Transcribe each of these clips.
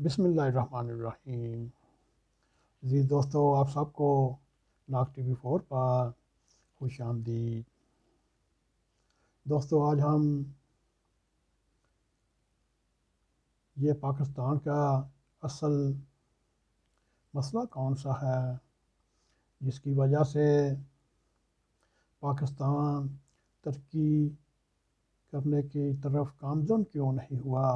بسم اللہ الرحمن الرحیم۔ جی دوستو، آپ سب کو ناگ ٹی وی 4 پر خوش آمدید۔ دوستو، آج ہم یہ پاکستان کا اصل مسئلہ کون سا ہے جس کی وجہ سے پاکستان ترقی کرنے کی طرف گامزن کیوں نہیں ہوا۔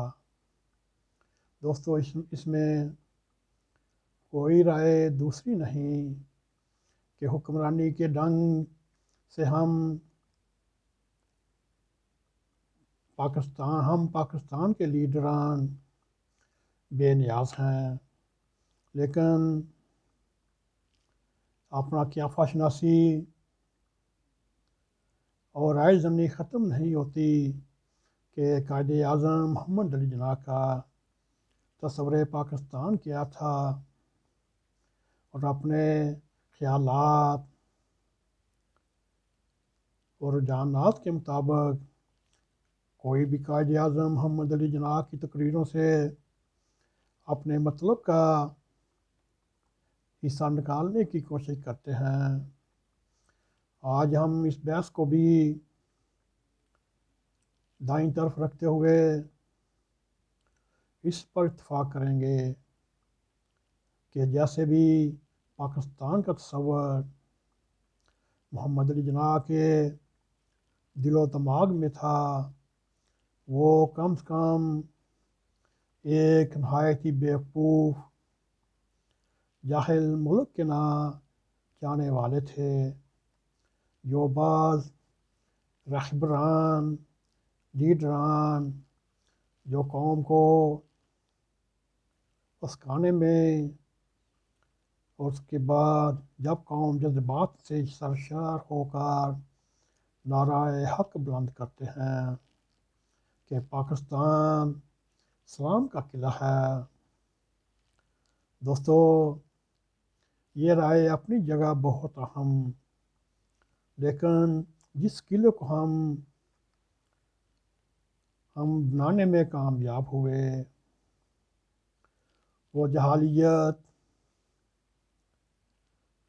دوستو، اس میں کوئی رائے دوسری نہیں کہ حکمرانی کے ڈنگ سے ہم پاکستان کے لیڈران بے نیاز ہیں، لیکن اپنا قیافہ شناسی اور رائے ضمنی ختم نہیں ہوتی کہ قائد اعظم محمد علی جناح کا تصور پاکستان کیا تھا، اور اپنے خیالات اور رجحانات کے مطابق کوئی بھی قائد اعظم محمد علی جناح کی تقریروں سے اپنے مطلب کا حصہ نکالنے کی کوشش کرتے ہیں۔ آج ہم اس بحث کو بھی دائیں طرف رکھتے ہوئے اس پر اتفاق کریں گے کہ جیسے بھی پاکستان کا تصور محمد علی جناح کے دل و دماغ میں تھا، وہ کم سے کم ایک نہایت ہی بیوقوف جاہل ملک کے نہ جانے والے تھے، جو بعض رہبران لیڈران جو قوم کو اسکانے میں اور اس کے بعد جب قوم جذبات سے سرشار ہو کر نعرہ حق بلند کرتے ہیں کہ پاکستان اسلام کا قلعہ ہے۔ دوستو، یہ رائے اپنی جگہ بہت اہم، لیکن جس قلعے کو ہم بنانے میں کامیاب ہوئے وہ جہالیت،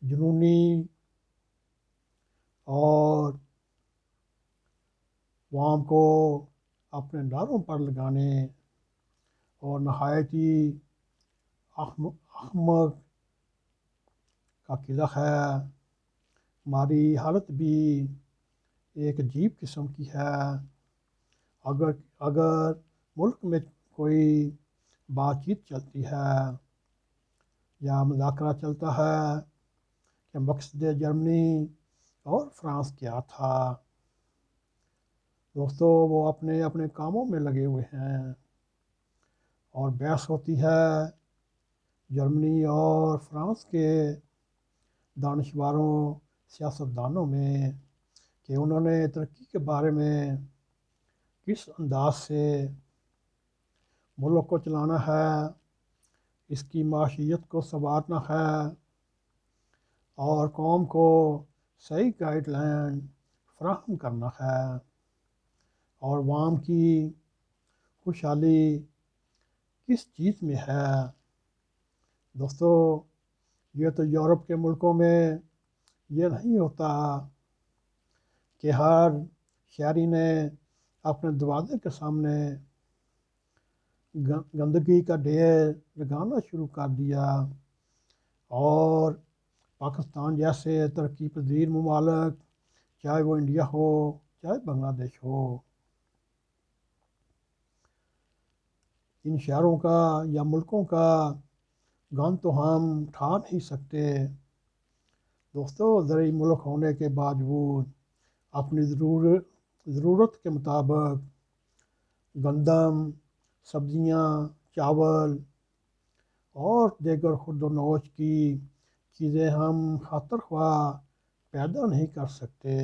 جنونی اور عوام کو اپنے نعروں پر لگانے اور نہایت ہی احمق کا قلعہ ہے۔ ہماری حالت بھی ایک عجیب قسم کی ہے۔ اگر ملک میں کوئی بات چیت چلتی ہے یا مذاکرہ چلتا ہے کہ مقصد جرمنی اور فرانس کیا تھا، دوستو وہ اپنے اپنے کاموں میں لگے ہوئے ہیں، اور بحث ہوتی ہے جرمنی اور فرانس کے دانشوروں سیاستدانوں میں کہ انہوں نے ترقی کے بارے میں کس انداز سے ملک کو چلانا ہے، اس کی معاشیت کو سنوارنا ہے اور قوم کو صحیح گائیڈ لائن فراہم کرنا ہے، اور عوام کی خوشحالی کس چیز میں ہے۔ دوستو، یہ تو یورپ کے ملکوں میں یہ نہیں ہوتا کہ ہر شہری نے اپنے دروازے کے سامنے گندگی کا ڈھیر لگانا شروع کر دیا، اور پاکستان جیسے ترقی پذیر ممالک، چاہے وہ انڈیا ہو چاہے بنگلہ دیش ہو، ان شہروں کا یا ملکوں کا گند تو ہم اٹھا نہیں سکتے۔ دوستو، زرعی ملک ہونے کے باوجود اپنی ضرورت کے مطابق گندم، سبزیاں، چاول اور دیگر خورد و نوش کی چیزیں ہم خاطر خواہ پیدا نہیں کر سکتے۔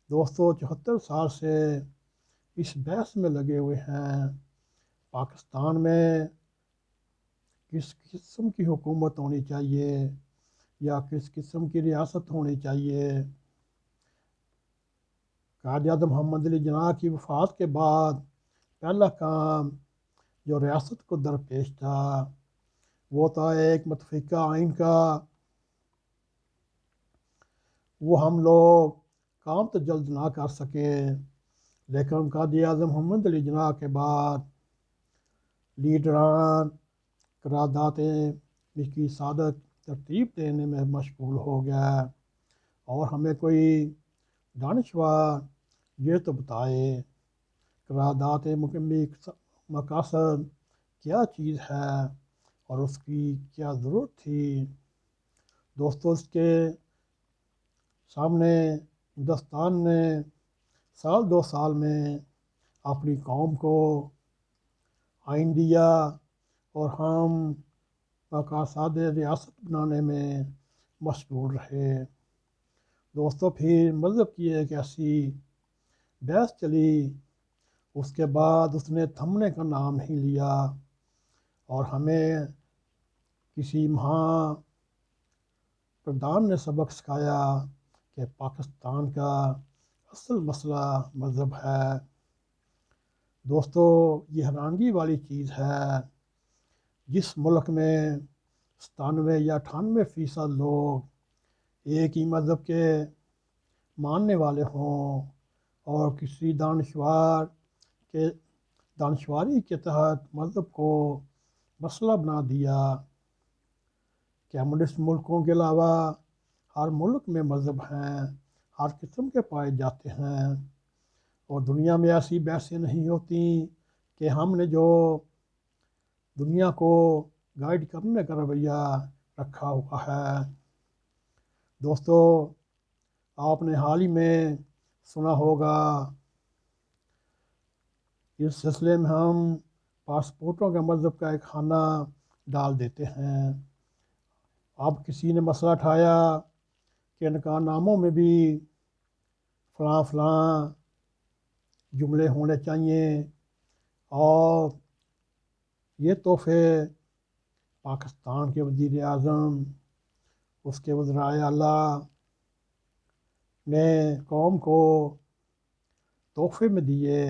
دوستو، 74 سال سے اس بحث میں لگے ہوئے ہیں پاکستان میں کس قسم کی حکومت ہونی چاہیے یا کس قسم کی ریاست ہونی چاہیے۔ قائد اعظم محمد علی جناح کی وفات کے بعد پہلا کام جو ریاست کو درپیش تھا وہ تھا ایک متفقہ آئین کا۔ وہ ہم لوگ کام تو جلد نہ کر سکے، لیکن قائد اعظم محمد علی جناح کے بعد لیڈران قراردادیں کی صادق ترتیب دینے میں مشغول ہو گیا، اور ہمیں کوئی دانشور یہ تو بتائے قرارداد مکمل مقاصد کیا چیز ہے اور اس کی کیا ضرورت تھی۔ دوستو، اس کے سامنے ہندوستان نے سال 2 سال میں اپنی قوم کو آئین دیا اور ہم مقاصد ریاست بنانے میں مشغول رہے۔ دوستو، پھر مذہب کی ایک ایسی بحث چلی، اس کے بعد اس نے تھمنے کا نام نہیں لیا، اور ہمیں کسی مہا پردھان نے سبق سکھایا کہ پاکستان کا اصل مسئلہ مذہب ہے۔ دوستو، یہ حیرانگی والی چیز ہے، جس ملک میں 97 یا 98% لوگ ایک ہی مذہب کے ماننے والے ہوں، اور کسی دانشواری کے تحت مذہب کو مسئلہ بنا دیا۔ کمیونسٹ ملکوں کے علاوہ ہر ملک میں مذہب ہیں، ہر قسم کے پائے جاتے ہیں، اور دنیا میں ایسی بحثیں نہیں ہوتی کہ ہم نے جو دنیا کو گائیڈ کرنے کا رویہ رکھا ہوا ہے۔ دوستو، آپ نے حال ہی میں سنا ہوگا، اس سلسلے میں ہم پاسپورٹوں کے مذہب کا ایک خانہ ڈال دیتے ہیں۔ اب کسی نے مسئلہ اٹھایا کہ نکاح ناموں میں بھی فلاں فلاں جملے ہونے چاہیے، اور یہ تحفے پاکستان کے وزیر اعظم، اس کے وزرائے اعلیٰ نے قوم کو تحفے میں دیے۔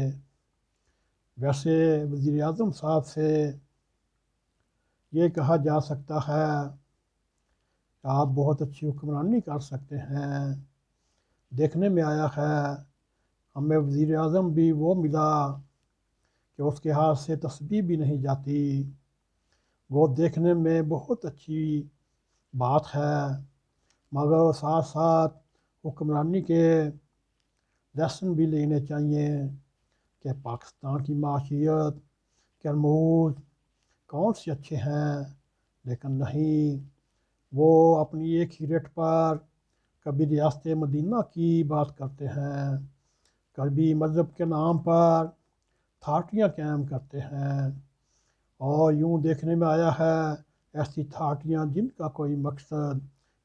ویسے وزیر اعظم صاحب سے یہ کہا جا سکتا ہے کہ آپ بہت اچھی حکمرانی کر سکتے ہیں۔ دیکھنے میں آیا ہے ہمیں وزیر اعظم بھی وہ ملا کہ اس کے ہاتھ سے تسبیح بھی نہیں جاتی۔ وہ دیکھنے میں بہت اچھی بات ہے، مگر ساتھ ساتھ حکمرانی کے لیسن بھی لینے چاہیے کہ پاکستان کی معاشیت کے رموز کون سے اچھے ہیں، لیکن نہیں، وہ اپنی ایک ہی ریٹ پر کبھی ریاست مدینہ کی بات کرتے ہیں، کبھی مذہب کے نام پر تھارٹیاں قائم کرتے ہیں، اور یوں دیکھنے میں آیا ہے ایسی تھارٹیاں جن کا کوئی مقصد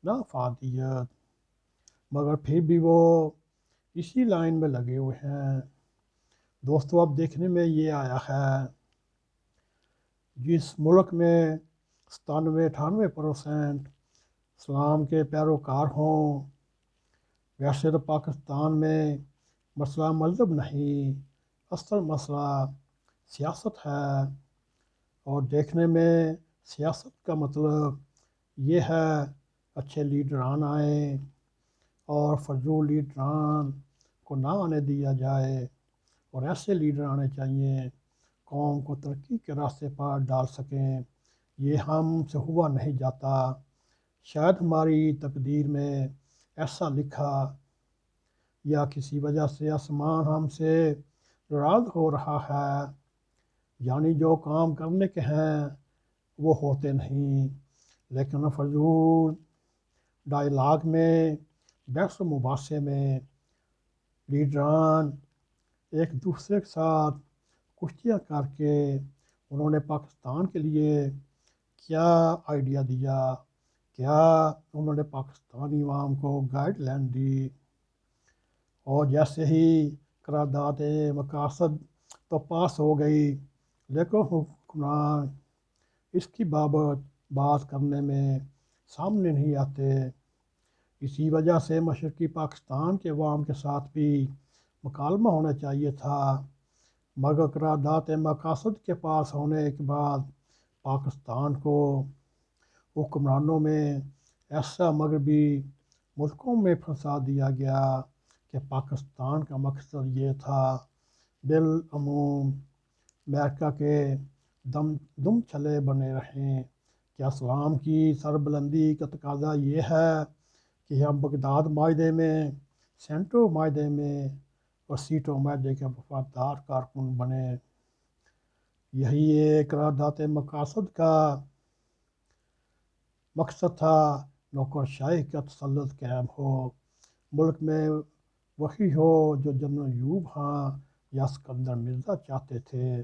نہ افادیت، مگر پھر بھی وہ اسی لائن میں لگے ہوئے ہیں۔ دوستو، اب دیکھنے میں یہ آیا ہے، جس ملک میں 97-98% اسلام کے پیروکار ہوں، ویسے تو پاکستان میں مسئلہ مذہب نہیں، اصل مسئلہ سیاست ہے، اور دیکھنے میں سیاست کا مطلب یہ ہے اچھے لیڈران آئیں اور فضول لیڈران کو نہ آنے دیا جائے، اور ایسے لیڈر آنے چاہیے قوم کو ترقی کے راستے پر ڈال سکیں۔ یہ ہم سے ہوا نہیں جاتا، شاید ہماری تقدیر میں ایسا لکھا، یا کسی وجہ سے آسمان ہم سے ناراض ہو رہا ہے، یعنی جو کام کرنے کے ہیں وہ ہوتے نہیں، لیکن فضول ڈائلاگ میں، بحث و مباحثے میں لیڈران ایک دوسرے کے ساتھ کشتیاں کر کے انہوں نے پاکستان کے لیے کیا آئیڈیا دیا، کیا انہوں نے پاکستانی عوام کو گائیڈ لائن دی، اور جیسے ہی قرارداد مقاصد تو پاس ہو گئی، لیکن حکمران اس کی بابت بات کرنے میں سامنے نہیں آتے۔ اسی وجہ سے مشرقی پاکستان کے عوام کے ساتھ بھی مکالمہ ہونا چاہیے تھا مگر قرارداد مقاصد کے پاس ہونے کے بعد پاکستان کو حکمرانوں میں ایسا مغربی ملکوں میں پھنسا دیا گیا کہ پاکستان کا مقصد یہ تھا بالعموم امریکہ کے دم چھلے بنے رہیں کہ اسلام کی سربلندی کا تقاضا یہ ہے کہ ہم بغداد معاہدے میں، سینٹو معاہدے میں اور سیٹو معاہدے کے وفادار کارکن بنے۔ یہی ایک قرارداد مقاصد کا مقصد تھا۔ نوکرشاہی کا تسلط قائم ہو، ملک میں وہی ہو جو جنرل ایوب خان یا اسکندر مرزا چاہتے تھے۔